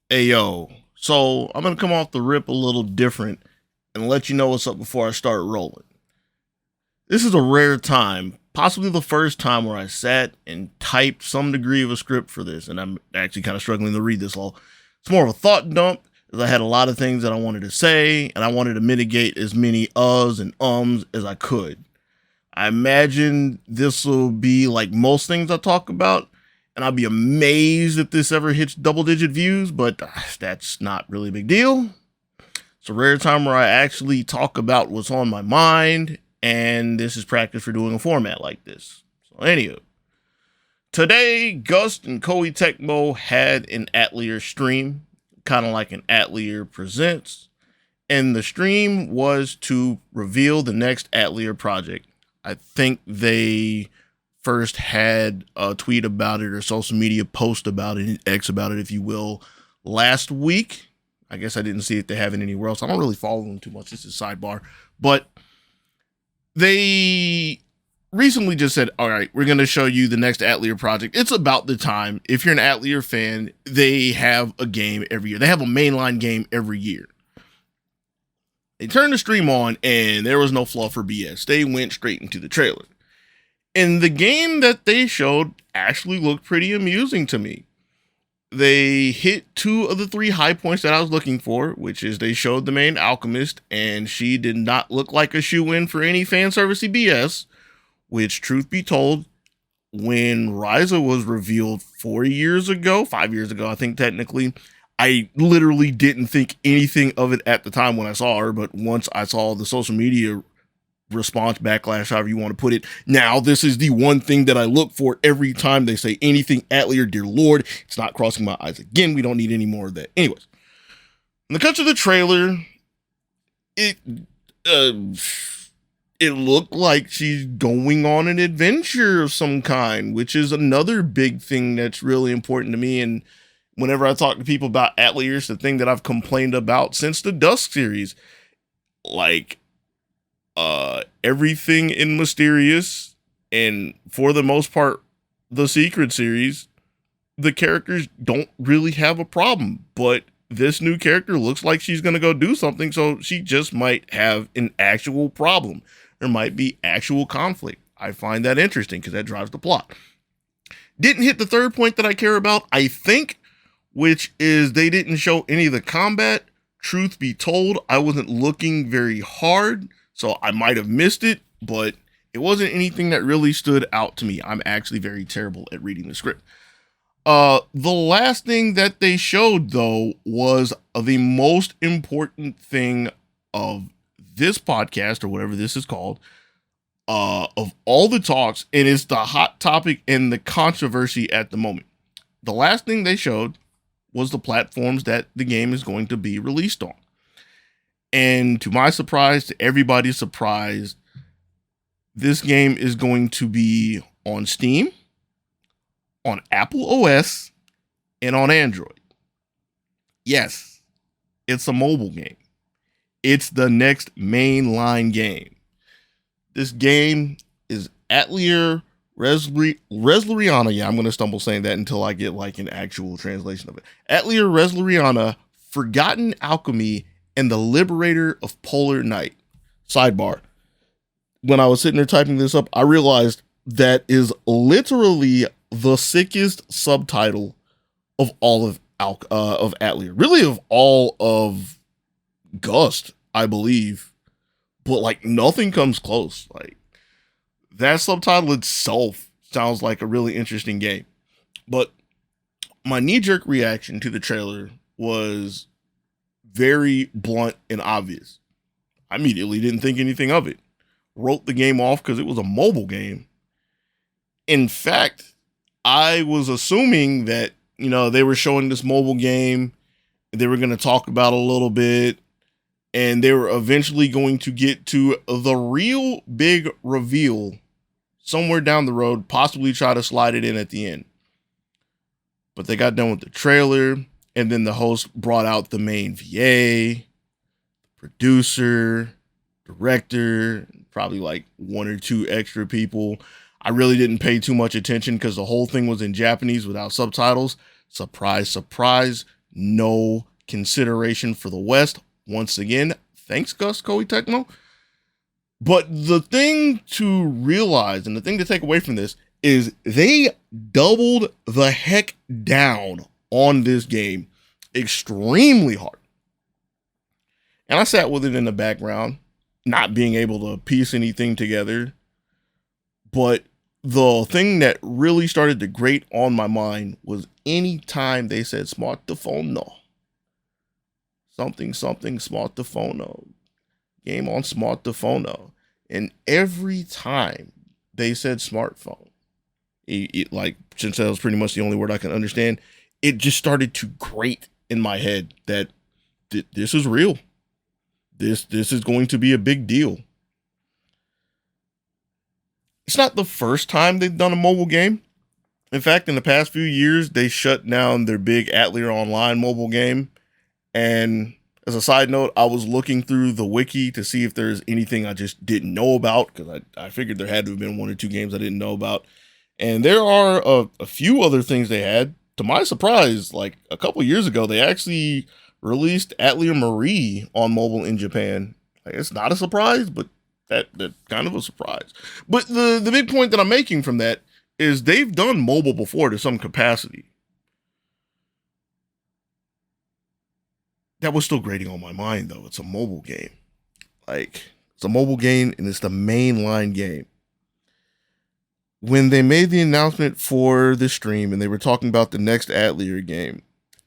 Hey yo, so I'm gonna come off the rip a little different and let you know what's up before I start rolling. This is a rare time, possibly the first time where I sat and typed some degree of a script for this, and I'm actually kind of struggling to read this all. It's more of a thought dump, as I had a lot of things that I wanted to say, and I wanted to mitigate as many uhs and ums as I could. I imagine this will be like most things I talk about, and I'll be amazed if this ever hits double digit views, but that's not really a big deal. It's a rare time where I actually talk about what's on my mind, and this is practice for doing a format like this. So, anywho, today, Gust and Koei Tecmo had an Atelier stream, kind of like an Atelier Presents, and the stream was to reveal the next Atelier project. I think they first had a tweet about it or social media post about it, X about it, if you will, last week. I guess I didn't see it they have it anywhere else. I don't really follow them too much. This is sidebar. But they recently just said, all right, we're going to show you the next Atelier project. It's about the time. If you're an Atelier fan, they have a game every year. They have a mainline game every year. They turned the stream on and there was no fluff or BS. They went straight into the trailer. And the game that they showed actually looked pretty amusing to me. They hit two of the three high points that I was looking for, which is they showed the main alchemist, and she did not look like a shoe-in for any fan servicey BS, which, truth be told, when Ryza was revealed 4 years ago, 5 years ago, I think technically, I literally didn't think anything of it at the time when I saw her, but once I saw the social media response, backlash, however you want to put it. Now, this is the one thing that I look for every time they say anything Atelier, dear Lord. It's not crossing my eyes again. We don't need any more of that. Anyways, when it comes to the trailer, it it looked like she's going on an adventure of some kind, which is another big thing that's really important to me. And whenever I talk to people about Atelier, it's the thing that I've complained about since the Dusk series. Like, everything in Mysterious and for the most part the Secret series, the characters don't really have a problem, but this new character looks like she's going to go do something, so she just might have an actual problem. There might be actual conflict. I find that interesting because that drives the plot. Didn't hit the third point that I care about, I think, which is they didn't show any of the combat. Truth be told, I wasn't looking very hard, so I might have missed it, but it wasn't anything that really stood out to me. I'm actually very terrible at reading the script. The last thing that they showed, though, was the most important thing of this podcast, or whatever this is called, of all the talks, and it's the hot topic and the controversy at the moment. The last thing they showed was the platforms that the game is going to be released on. And to my surprise, to everybody's surprise, this game is going to be on Steam, on Apple OS, and on Android. Yes, it's a mobile game. It's the next mainline game. This game is Atelier Resleriana. Yeah, I'm going to stumble saying that until I get like an actual translation of it. Atelier Resleriana, Forgotten Alchemy, and the Liberator of Polar Night. Sidebar. When I was sitting there typing this up, I realized that is literally the sickest subtitle of all of Atelier. Really, of all of Gust, I believe. But like nothing comes close. Like that subtitle itself sounds like a really interesting game. But my knee-jerk reaction to the trailer was very blunt and obvious. I immediately didn't think anything of it. Wrote the game off because it was a mobile game. In fact, I was assuming that, they were showing this mobile game, they were going to talk about a little bit, and they were eventually going to get to the real big reveal somewhere down the road, possibly try to slide it in at the end. But they got done with the trailer, and then the host brought out the main VA, producer, director, probably like one or two extra people. I really didn't pay too much attention because the whole thing was in Japanese without subtitles. Surprise, surprise. no consideration for the West. Once again, thanks, Gus, Koei Tecmo. But the thing to realize and the thing to take away from this is they doubled the heck down on this game extremely hard. And I sat with it in the background, not being able to piece anything together. But the thing that really started to grate on my mind was any time they said smartphone, no. Something, smartphone, no. Game on smartphone, no. And every time they said smartphone, like, since that was pretty much the only word I can understand, it just started to grate in my head that this is real. This is going to be a big deal. It's not the first time they've done a mobile game. In fact, in the past few years, they shut down their big Atelier Online mobile game. And as a side note, I was looking through the wiki to see if there's anything I just didn't know about, because I figured there had to have been one or two games I didn't know about. And there are a few other things they had. To my surprise, like a couple years ago, they actually released Atelier Marie on mobile in Japan. Like, it's not a surprise, but that's kind of a surprise. But the big point that I'm making from that is they've done mobile before to some capacity. That was still grating on my mind, though. It's a mobile game. Like, it's a mobile game, and it's the mainline game. When they made the announcement for the stream and they were talking about the next Atelier game,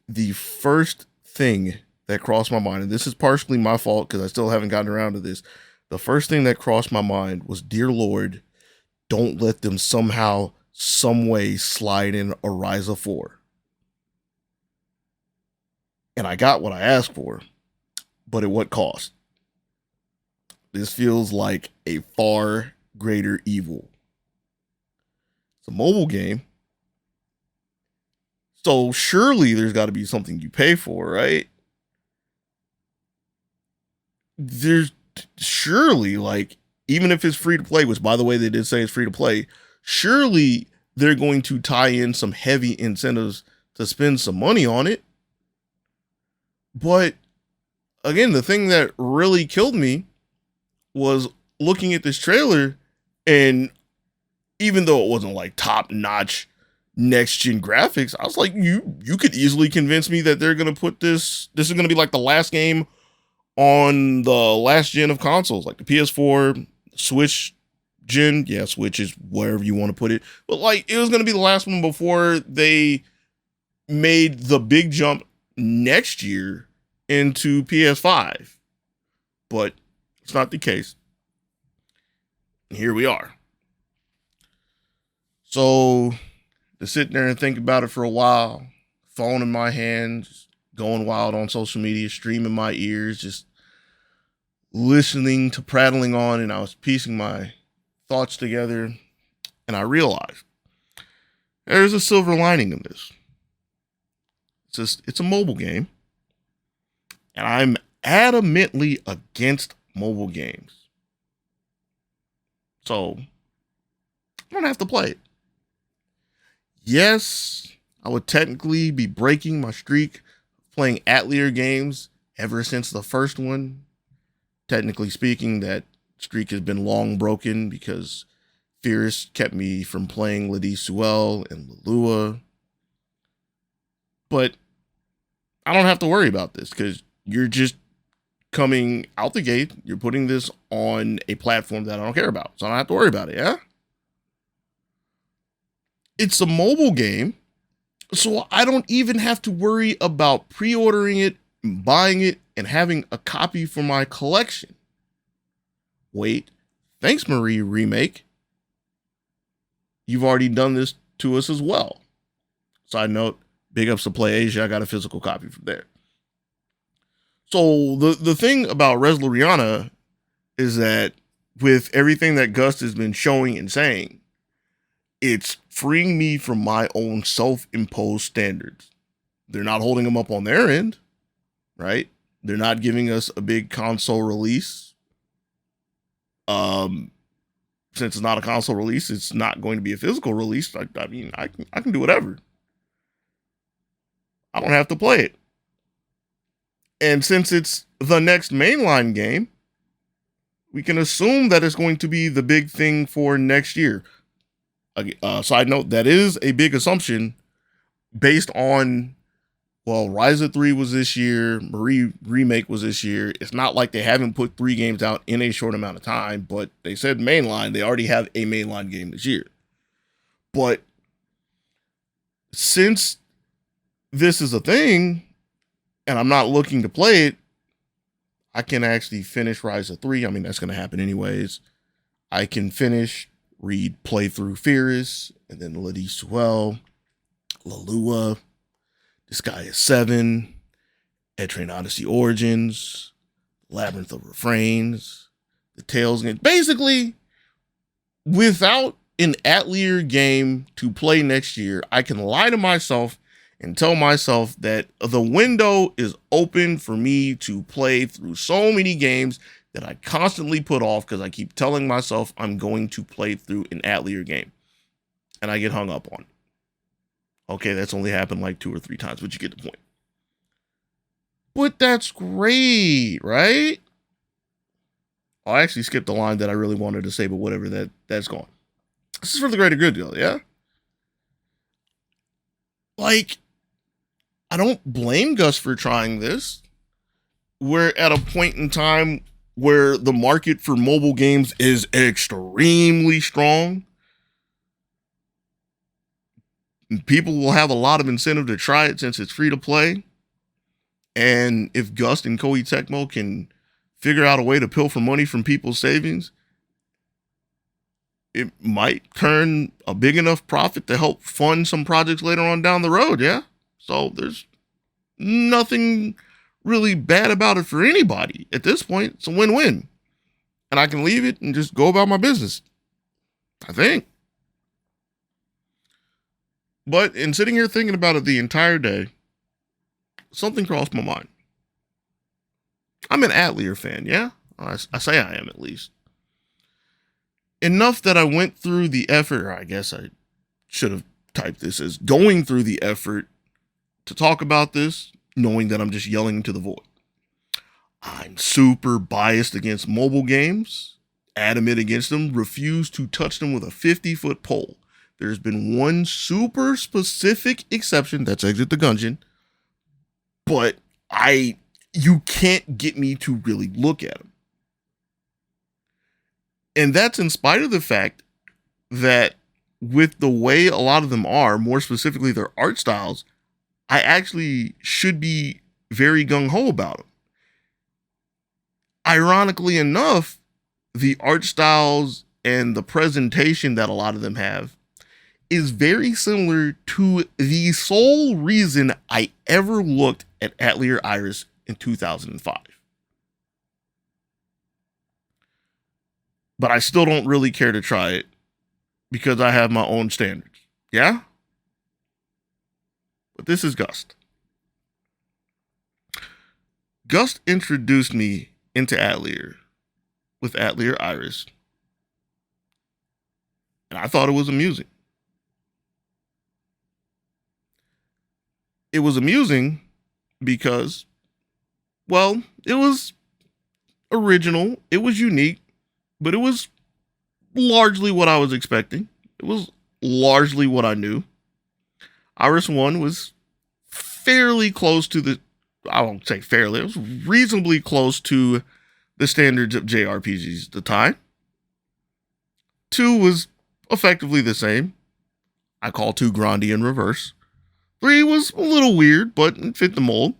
the first thing that crossed my mind, and this is partially my fault because I still haven't gotten around to this, the first thing that crossed my mind was, dear Lord, don't let them somehow, some way slide in a Ryza 4. And I got what I asked for, but at what cost? This feels like a far greater evil. It's a mobile game, so surely there's got to be something you pay for, right? There's surely, like, even if it's free to play, which by the way, they did say it's free to play, surely they're going to tie in some heavy incentives to spend some money on it. But again, the thing that really killed me was looking at this trailer, and even though it wasn't like top notch next gen graphics, I was like, you could easily convince me that they're going to put this is going to be like the last game on the last gen of consoles, like the PS4, Switch gen. Yeah, Switch is wherever you want to put it. But like, it was going to be the last one before they made the big jump next year into PS5. But it's not the case. Here we are. So to sit there and think about it for a while, phone in my hand, just going wild on social media, stream in my ears, just listening to prattling on, and I was piecing my thoughts together, and I realized there's a silver lining in this. It's a mobile game, and I'm adamantly against mobile games. So I don't have to play it. Yes, I would technically be breaking my streak of playing Atelier games ever since the first one. Technically speaking, that streak has been long broken because Fierce kept me from playing Lady Suel and Lulua. But I don't have to worry about this because you're just coming out the gate. You're putting this on a platform that I don't care about. So I don't have to worry about it, yeah? It's a mobile game, so I don't even have to worry about pre-ordering it, buying it, and having a copy for my collection. Wait, thanks, Marie Remake. You've already done this to us as well. Side note, big ups to Play Asia. I got a physical copy from there. So the thing about Resleriana is that with everything that Gus has been showing and saying, it's freeing me from my own self-imposed standards. They're not holding them up on their end, right? They're not giving us a big console release. Since it's not a console release, it's not going to be a physical release. I mean, I can do whatever. I don't have to play it. And since it's the next mainline game, we can assume that it's going to be the big thing for next year. Side note, that is a big assumption based on, well, Ryza 3 was this year, Marie Remake was this year. It's not like they haven't put 3 games out in a short amount of time, but they said mainline. They already have a mainline game this year. But since this is a thing, and I'm not looking to play it, I can actually finish Ryza 3. I mean, that's going to happen anyways. I can finish, play through Fierce, and then Lady Suel, Lalua, Disgaea 7, Etrian Odyssey Origins, Labyrinth of Refrains, the Tales game. Basically, without an Atelier game to play next year, I can lie to myself and tell myself that the window is open for me to play through so many games that I constantly put off because I keep telling myself I'm going to play through an Atelier game. And I get hung up on it. Okay, that's only happened like 2 or 3 times, but you get the point. But that's great, right? I actually skipped the line that I really wanted to say, but whatever, that's gone. This is for the greater good, deal, yeah? Like, I don't blame Gus for trying this. We're at a point in time where the market for mobile games is extremely strong. People will have a lot of incentive to try it since it's free to play. And if Gus and Koei Tecmo can figure out a way to pilfer money from people's savings, it might turn a big enough profit to help fund some projects later on down the road, yeah? So there's nothing really bad about it for anybody. At this point, it's a win-win. And I can leave it and just go about my business, I think. But in sitting here thinking about it the entire day, something crossed my mind. I'm an Atelier fan, yeah? I say I am, at least. Enough that I went through the effort, or I guess I should have typed this as going through the effort to talk about this, knowing that I'm just yelling into the void. I'm super biased against mobile games, adamant against them, refuse to touch them with a 50-foot pole. There's been one super specific exception, that's Exit the Gungeon, but you can't get me to really look at them. And that's in spite of the fact that with the way a lot of them are, more specifically their art styles, I actually should be very gung-ho about them. Ironically enough, the art styles and the presentation that a lot of them have is very similar to the sole reason I ever looked at Atelier Iris in 2005. But I still don't really care to try it because I have my own standards. Yeah? But this is Gust. Gust introduced me into Atelier with Atelier Iris. And I thought it was amusing. It was amusing because, well, it was original, it was unique, but it was largely what I was expecting. It was largely what I knew. Iris 1 was fairly close to I won't say fairly, it was reasonably close to the standards of JRPGs at the time. 2 was effectively the same. I call 2 Grandy in reverse. 3 was a little weird, but it fit the mold.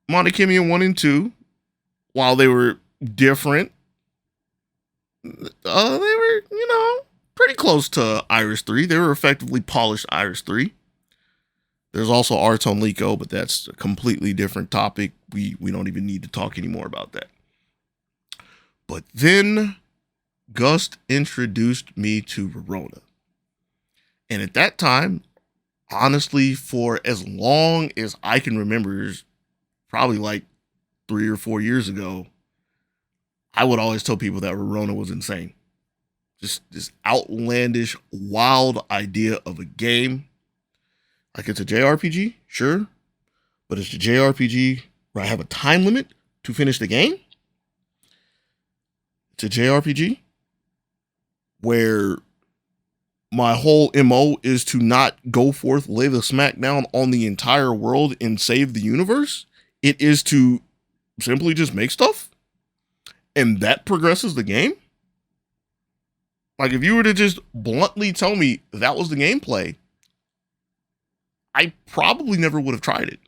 Monokemi 1 and 2, while they were different, they were, pretty close to Iris 3. They were effectively polished Iris 3. There's also Artone Lico, but that's a completely different topic. We don't even need to talk anymore about that. But then Gust introduced me to Verona. And at that time, honestly, for as long as I can remember, probably like 3 or 4 years ago, I would always tell people that Verona was insane. Just this outlandish, wild idea of a game. Like, it's a JRPG, sure, but it's a JRPG where I have a time limit to finish the game. It's a JRPG where my whole MO is to not go forth, lay the smackdown on the entire world and save the universe. It is to simply just make stuff. And that progresses the game. Like, if you were to just bluntly tell me that was the gameplay, I probably never would have tried it.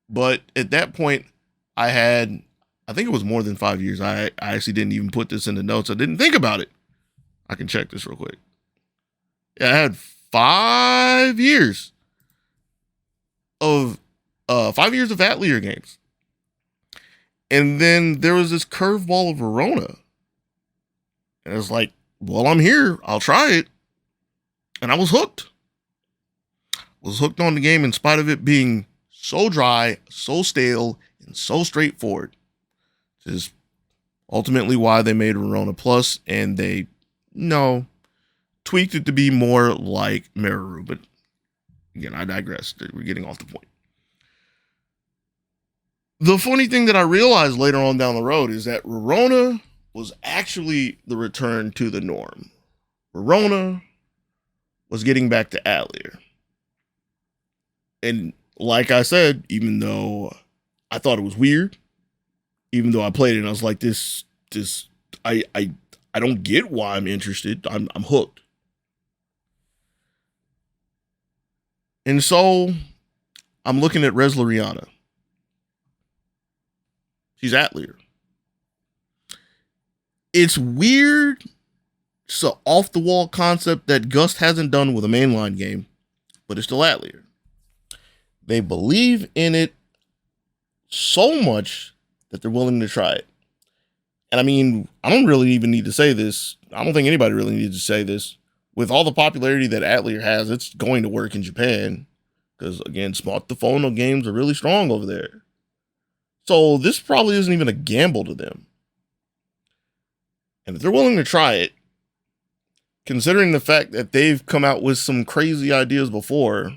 But at that point, I think it was more than 5 years. I actually didn't even put this in the notes. I didn't think about it. I can check this real quick. Yeah, I had 5 years of 5 years of Atelier games. And then there was this curveball of Verona. And it was like, well, I'm here. I'll try it. And I was hooked. Was hooked on the game in spite of it being so dry, so stale, and so straightforward. This is ultimately why they made Verona Plus, and they tweaked it to be more like Meru. But again, I digress. We're getting off the point. The funny thing that I realized later on down the road is that Verona was actually the return to the norm. Verona was getting back to Atelier. And like I said, even though I thought it was weird, even though I played it and I was like, I don't get why I'm interested. I'm hooked. And so I'm looking at Resleriana. She's Atelier. It's weird. It's an off-the-wall concept that Gust hasn't done with a mainline game, but it's still Atelier. They believe in it so much that they're willing to try it. And I mean, I don't really even need to say this. I don't think anybody really needs to say this. With all the popularity that Atelier has, it's going to work in Japan. Because, again, smartphone games are really strong over there. So this probably isn't even a gamble to them. And if they're willing to try it, considering the fact that they've come out with some crazy ideas before,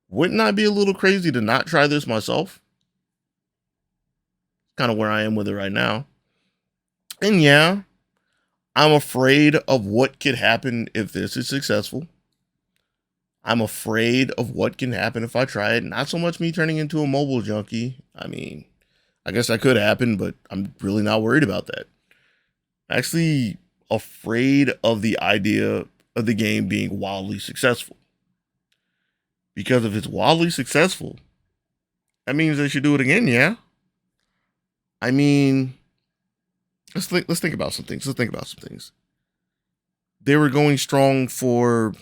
wouldn't I be a little crazy to not try this myself? Kind of where I am with it right now. And yeah, I'm afraid of what could happen if this is successful. I'm afraid of what can happen if I try it. Not so much me turning into a mobile junkie. I mean, I guess that could happen, but I'm really not worried about that. Actually afraid of the idea of the game being wildly successful. Because if it's wildly successful, that means they should do it again, yeah? I mean, let's think about some things. They were going strong for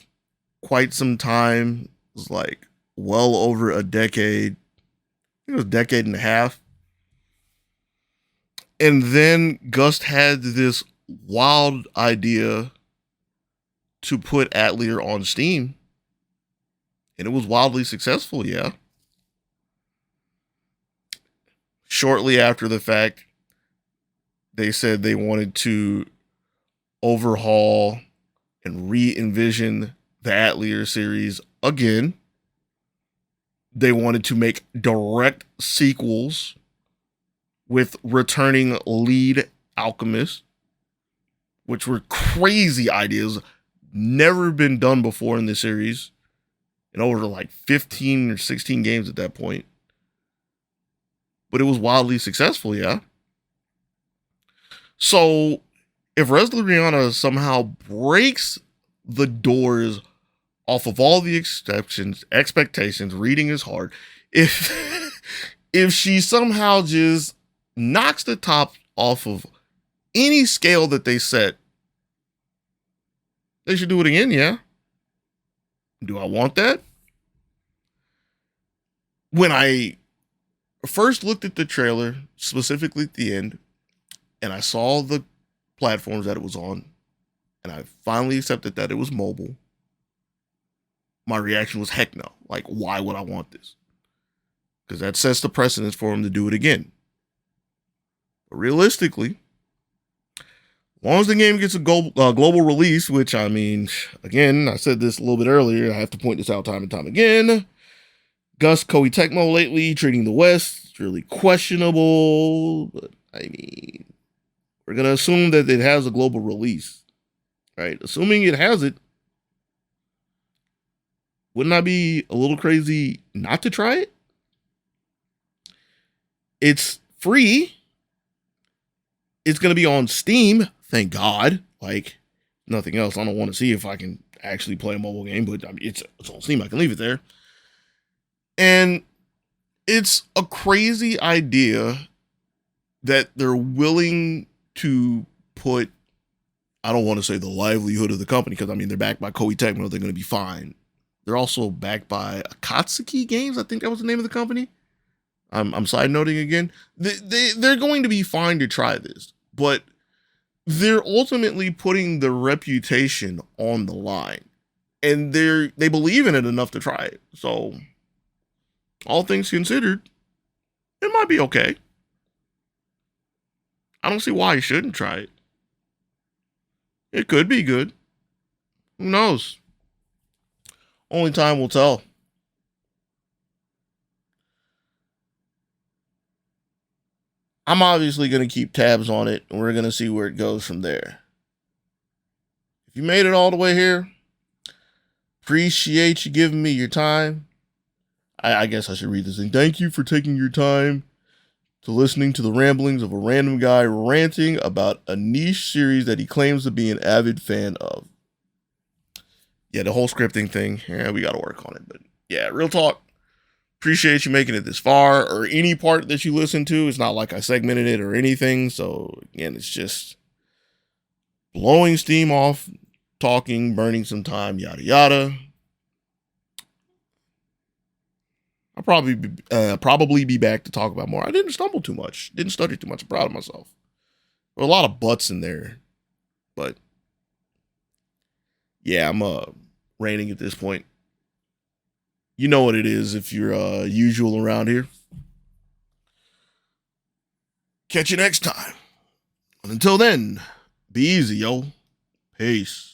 quite some time. It was like well over a decade. I think it was a decade and a half. And then Gust had this wild idea to put Atelier on Steam. And it was wildly successful, yeah. Shortly after the fact, they said they wanted to overhaul and re-envision the Atelier series again. They wanted to make direct sequels with returning lead alchemists, which were crazy ideas, never been done before in the series, and over like 15 or 16 games at that point. But it was wildly successful, yeah. So if Resleriana somehow breaks the doors off of all the expectations, reading is hard. If she somehow just knocks the top off of any scale that they set, they should do it again, yeah. Do I want that? When I first looked at the trailer, specifically at the end, and I saw the platforms that it was on, and I finally accepted that it was mobile, my reaction was heck no. Like, why would I want this? Because that sets the precedence for them to do it again. But realistically, as long as the game gets a global release, which, I mean, again, I said this a little bit earlier, I have to point this out time and time again, Gus Koei Tecmo lately treating the West. It's really questionable, but I mean, we're going to assume that it has a global release, right? Assuming it has it, wouldn't I be a little crazy not to try it? It's free. It's going to be on Steam, thank God. Like, nothing else. I don't want to see if I can actually play a mobile game, but I mean, it's on Steam. I can leave it there. And it's a crazy idea that they're willing to put, I don't want to say the livelihood of the company, because I mean, they're backed by Koei Tecmo. They're going to be fine. They're also backed by Akatsuki Games. I think that was the name of the company. I'm side noting again. They're going to be fine to try this, but they're ultimately putting the reputation on the line, and they believe in it enough to try it. So, all things considered, it might be okay. I don't see why you shouldn't try it. It could be good. Who knows? Only time will tell. I'm obviously going to keep tabs on it, and we're going to see where it goes from there. If you made it all the way here, appreciate you giving me your time. I guess I should read this thing. Thank you for taking your time to listening to the ramblings of a random guy ranting about a niche series that he claims to be an avid fan of. Yeah, the whole scripting thing, yeah, we got to work on it. But yeah, real talk. Appreciate you making it this far, or any part that you listen to. It's not like I segmented it or anything. So again, it's just blowing steam off, talking, burning some time, yada yada. I'll probably be back to talk about more. I didn't stumble too much, didn't stutter too much. I'm proud of myself. There were a lot of butts in there, but yeah, I'm raining at this point. You know what it is if you're usual around here. Catch you next time. And until then, be easy, yo. Peace.